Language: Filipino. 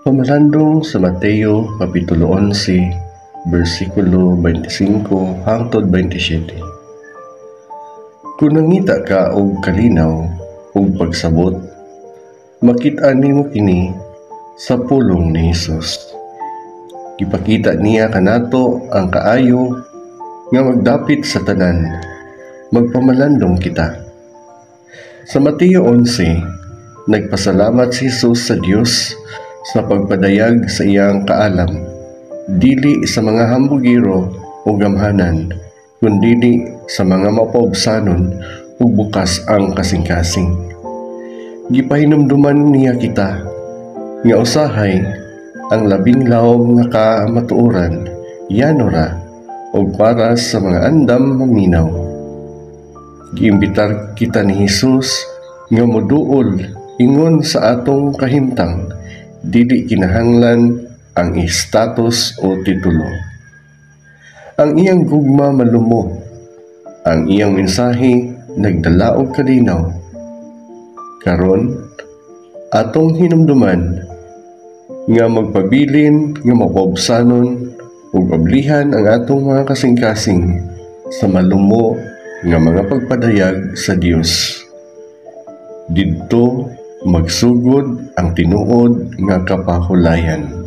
Pamalandong sa Mateo Kapitulo 11, versikulo 25 hangtod 27. Kung nangita ka og kalinaw ug pagsabot, makit-an nimo kini sa pulong ni Hesus. Ipakita niya kanato ang kaayo nga magdapit sa tanan, magpamalandong kita. Sa Mateo 11, nagpasalamat si Hesus sa Dios sa pagpadayag sa iyang kaalam, dili sa mga hambugiro o gamhanan, kundi sa mga mapaubsanon ug bukas ang kasing-kasing. Gipahinumduman niya kita nga usahay ang labing lawom nga kamatuoran, yanora ug para sa mga andam maminaw. Giimbitar kita ni Hesus nga moduol ingon sa atong kahimtang, dili kinahanglan ang status o titulo. Ang iyang gugma malumo, ang iyang mensahe nagdala og kalinaw. Karon atong hinumduman nga magpabilin nga mapaubsanon ug ablihan ang atong mga kasing-kasing sa malumo nga mga pagpadayag sa Dios. Didto magsugod ang tinuod nga kapahulayan.